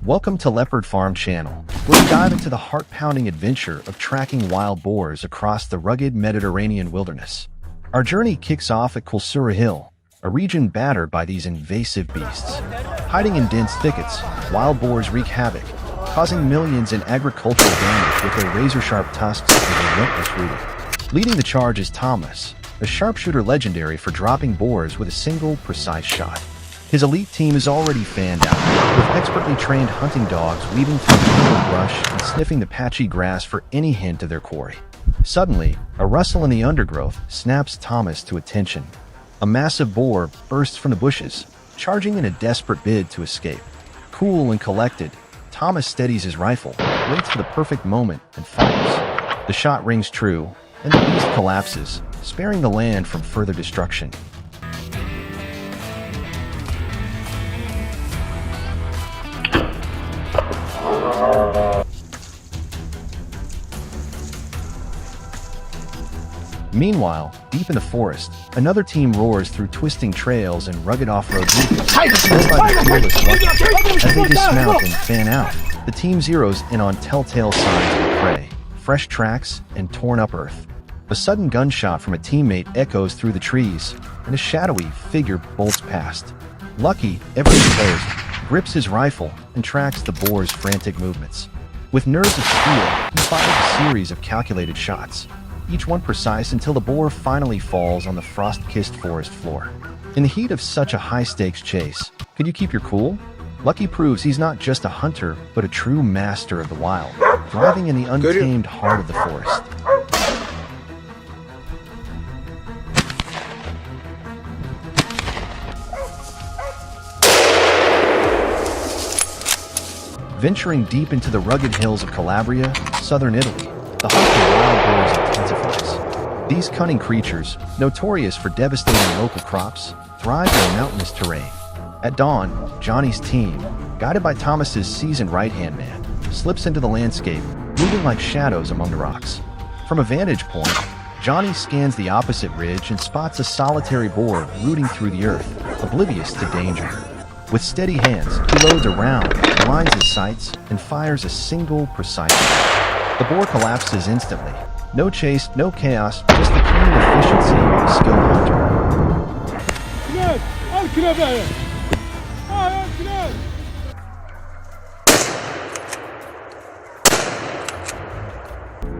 Welcome to Leopard Farm Channel, where we dive into the heart-pounding adventure of tracking wild boars across the rugged Mediterranean wilderness. Our journey kicks off at Kulsura Hill, a region battered by these invasive beasts. Hiding in dense thickets, wild boars wreak havoc, causing millions in agricultural damage with their razor-sharp tusks and relentless rooting. Leading the charge is Thomas, a sharpshooter legendary for dropping boars with a single, precise shot. His elite team is already fanned out, with expertly trained hunting dogs weaving through the tangled brush and sniffing the patchy grass for any hint of their quarry. Suddenly, a rustle in the undergrowth snaps Thomas to attention. A massive boar bursts from the bushes, charging in a desperate bid to escape. Cool and collected, Thomas steadies his rifle, waits for the perfect moment, and fires. The shot rings true, and the beast collapses, sparing the land from further destruction. Meanwhile, deep in the forest, another team roars through twisting trails and rugged off-road routes, led by the fearless Lucky. As they dismount and fan out, the team zeroes in on telltale signs of prey, fresh tracks, and torn-up earth. A sudden gunshot from a teammate echoes through the trees, and a shadowy figure bolts past. Lucky, ever composed, grips his rifle and tracks the boar's frantic movements. With nerves of steel, he fires a series of calculated shots, each one precise until the boar finally falls on the frost-kissed forest floor. In the heat of such a high-stakes chase, could you keep your cool? Lucky proves he's not just a hunter, but a true master of the wild, thriving in the untamed heart of the forest. Venturing deep into the rugged hills of Calabria, southern Italy, the hunt for wild boars intensifies. These cunning creatures, notorious for devastating local crops, thrive in mountainous terrain. At dawn, Johnny's team, guided by Thomas's seasoned right-hand man, slips into the landscape, moving like shadows among the rocks. From a vantage point, Johnny scans the opposite ridge and spots a solitary boar rooting through the earth, oblivious to danger. With steady hands, he loads a round, aligns his sights, and fires a single, precise shot. The boar collapses instantly. No chase, no chaos, just the clean efficiency of a skilled hunter.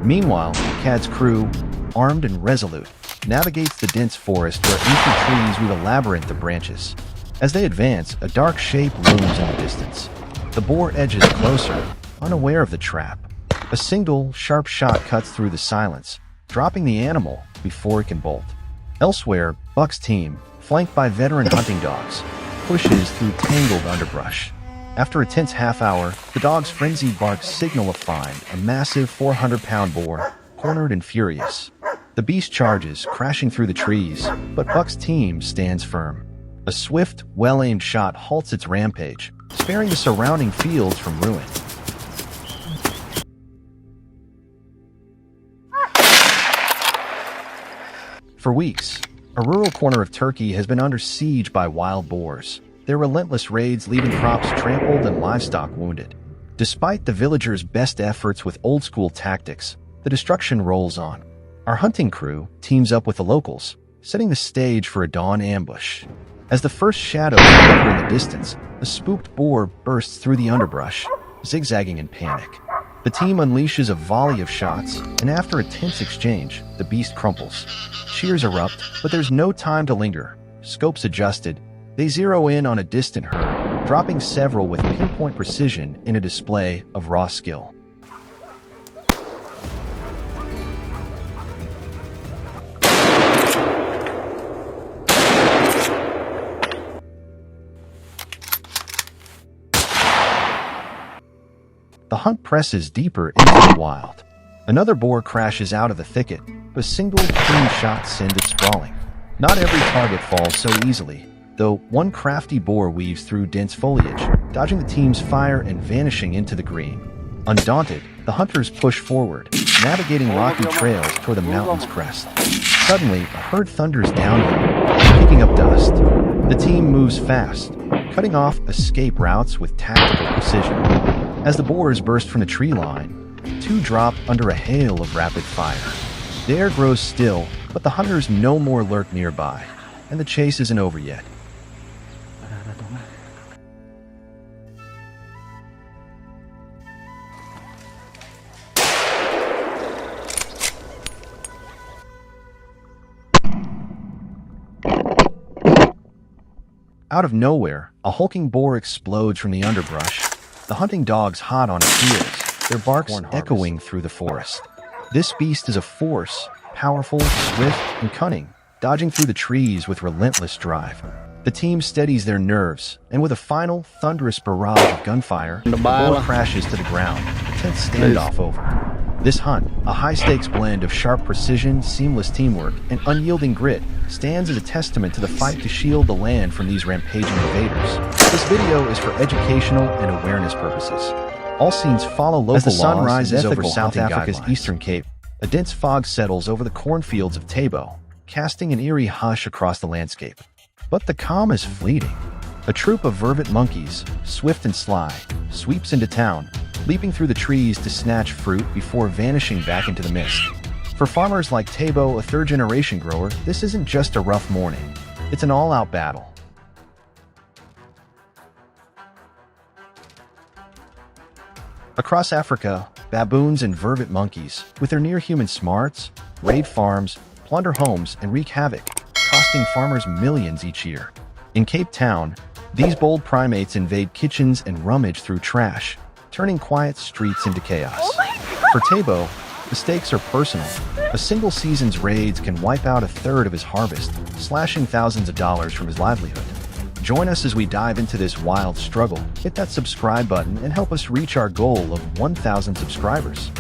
Meanwhile, Cad's crew, armed and resolute, navigates the dense forest where ancient trees weave a labyrinth of branches. As they advance, a dark shape looms in the distance. The boar edges closer, unaware of the trap. A single, sharp shot cuts through the silence, dropping the animal before it can bolt. Elsewhere, Buck's team, flanked by veteran hunting dogs, pushes through tangled underbrush. After a tense half-hour, the dogs' frenzied barks signal a find, a massive 400-pound boar, cornered and furious. The beast charges, crashing through the trees, but Buck's team stands firm. A swift, well-aimed shot halts its rampage, sparing the surrounding fields from ruin. For weeks, a rural corner of Turkey has been under siege by wild boars, their relentless raids leaving crops trampled and livestock wounded. Despite the villagers' best efforts with old-school tactics, the destruction rolls on. Our hunting crew teams up with the locals, setting the stage for a dawn ambush. As the first shadows flicker in the distance, a spooked boar bursts through the underbrush, zigzagging in panic. The team unleashes a volley of shots, and after a tense exchange, the beast crumples. Cheers erupt, but there's no time to linger. Scopes adjusted, they zero in on a distant herd, dropping several with pinpoint precision in a display of raw skill. The hunt presses deeper into the wild. Another boar crashes out of the thicket, but a single clean shot sends it sprawling. Not every target falls so easily, though one crafty boar weaves through dense foliage, dodging the team's fire and vanishing into the green. Undaunted, the hunters push forward, navigating rocky trails toward the mountain's crest. Suddenly, a herd thunders downhill, kicking up dust. The team moves fast, cutting off escape routes with tactical precision. As the boars burst from the tree line, two drop under a hail of rapid fire. The air grows still, but the hunters no more lurk nearby, and the chase isn't over yet. Out of nowhere, a hulking boar explodes from the underbrush, the hunting dogs hot on its heels, their barks echoing through the forest. This beast is a force, powerful, swift, and cunning, dodging through the trees with relentless drive. The team steadies their nerves, and with a final, thunderous barrage of gunfire, the boar crashes to the ground, a tense standoff over. This hunt, a high-stakes blend of sharp precision, seamless teamwork, and unyielding grit, stands as a testament to the fight to shield the land from these rampaging invaders. This video is for educational and awareness purposes. All scenes follow local laws. As the sun rises over South Africa's eastern cape, a dense fog settles over the cornfields of Tabo, casting an eerie hush across the landscape. But the calm is fleeting. A troop of vervet monkeys, swift and sly, sweeps into town, leaping through the trees to snatch fruit before vanishing back into the mist. For farmers like Tabo, a third-generation grower, this isn't just a rough morning. It's an all-out battle. Across Africa, baboons and vervet monkeys, with their near-human smarts, raid farms, plunder homes, and wreak havoc, costing farmers millions each year. In Cape Town, these bold primates invade kitchens and rummage through trash, turning quiet streets into chaos. For Tabo, the stakes are personal. A single season's raids can wipe out a third of his harvest, slashing thousands of dollars from his livelihood. Join us as we dive into this wild struggle. Hit that subscribe button and help us reach our goal of 1,000 subscribers.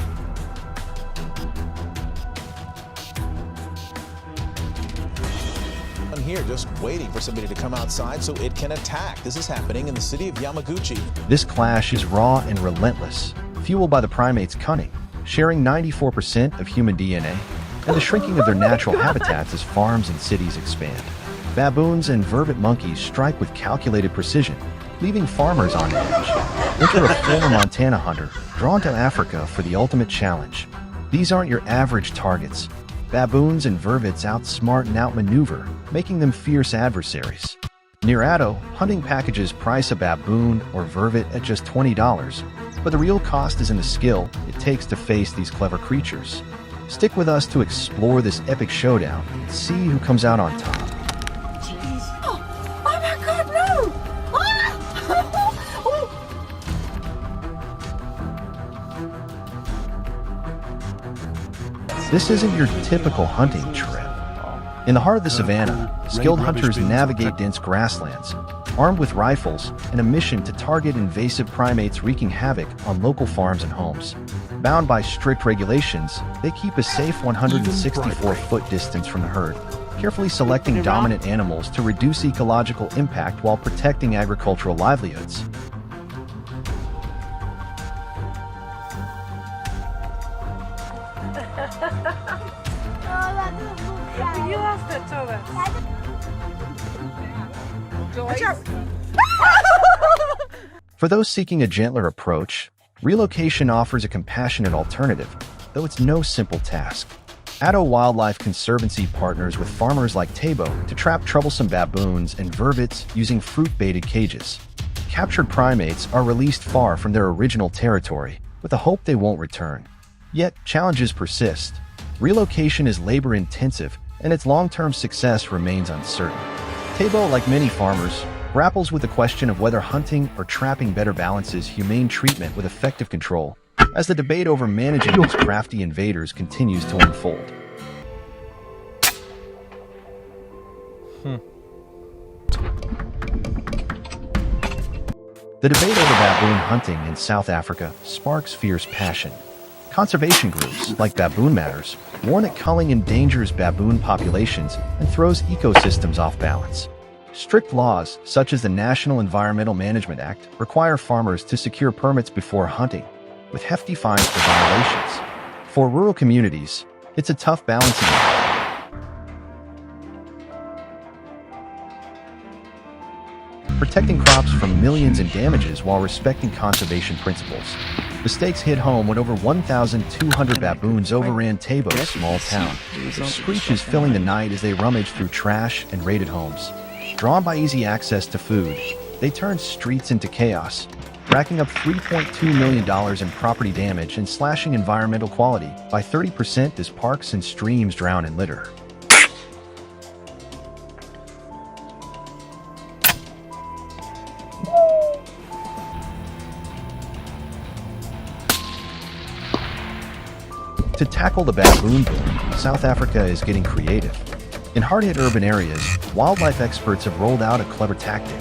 I'm here just waiting for somebody to come outside so it can attack. This is happening in the city of Yamaguchi. This clash is raw and relentless, fueled by the primates' cunning, sharing 94% of human DNA, and the shrinking of their natural habitats as farms and cities expand. Baboons and vervet monkeys strike with calculated precision, leaving farmers on edge. Enter a former Montana hunter, drawn to Africa for the ultimate challenge. These aren't your average targets. Baboons and vervets outsmart and outmaneuver, making them fierce adversaries. Near Addo, hunting packages price a baboon or vervet at just $20, but the real cost is in the skill it takes to face these clever creatures. Stick with us to explore this epic showdown and see who comes out on top. Jeez. Oh my God, no! This isn't your typical hunting trip. In the heart of the savannah, skilled hunters navigate dense grasslands, armed with rifles and a mission to target invasive primates wreaking havoc on local farms and homes. Bound by strict regulations, they keep a safe 164-foot distance from the herd, carefully selecting dominant animals to reduce ecological impact while protecting agricultural livelihoods. You lost it, Thomas. For those seeking a gentler approach, relocation offers a compassionate alternative, though it's no simple task. Addo Wildlife Conservancy partners with farmers like Tabo to trap troublesome baboons and vervets using fruit-baited cages. Captured primates are released far from their original territory, with the hope they won't return. Yet, challenges persist. Relocation is labor-intensive, and its long-term success remains uncertain. Tabo, like many farmers, grapples with the question of whether hunting or trapping better balances humane treatment with effective control, as the debate over managing these crafty invaders continues to unfold. The debate over baboon hunting in South Africa sparks fierce passion. Conservation groups, like Baboon Matters, warn that culling endangers baboon populations and throws ecosystems off balance. Strict laws, such as the National Environmental Management Act, require farmers to secure permits before hunting, with hefty fines for violations. For rural communities, it's a tough balancing act. protecting crops from millions in damages while respecting conservation principles. The stakes hit home when over 1,200 baboons overran Tabo's small town, with screeches filling the night as they rummaged through trash and raided homes. Drawn by easy access to food, they turned streets into chaos, racking up $3.2 million in property damage and slashing environmental quality by 30% as parks and streams drown in litter. To tackle the baboon boom, South Africa is getting creative. In hard-hit urban areas, wildlife experts have rolled out a clever tactic: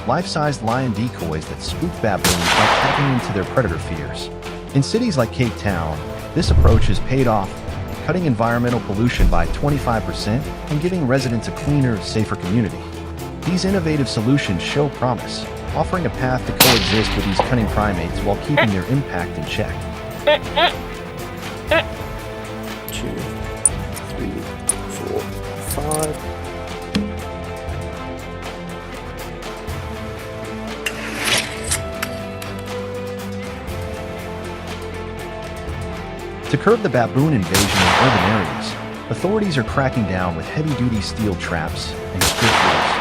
life-sized lion decoys that spook baboons by tapping into their predator fears. In cities like Cape Town, this approach has paid off, cutting environmental pollution by 25% and giving residents a cleaner, safer community. These innovative solutions show promise, offering a path to coexist with these cunning primates while keeping their impact in check. 2, 3, 4, 5. To curb the baboon invasion in urban areas, authorities are cracking down with heavy-duty steel traps and strict rules.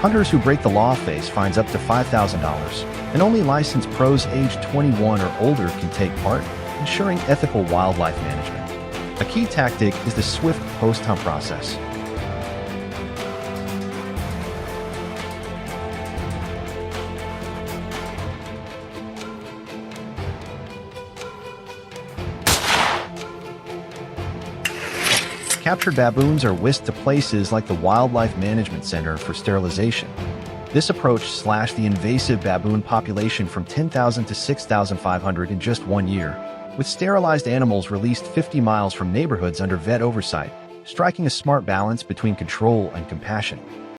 Hunters who break the law face fines up to $5,000, and only licensed pros aged 21 or older can take part, ensuring ethical wildlife management. A key tactic is the swift post-hunt process. Captured baboons are whisked to places like the Wildlife Management Center for sterilization. This approach slashed the invasive baboon population from 10,000 to 6,500 in just 1 year, with sterilized animals released 50 miles from neighborhoods under vet oversight, striking a smart balance between control and compassion.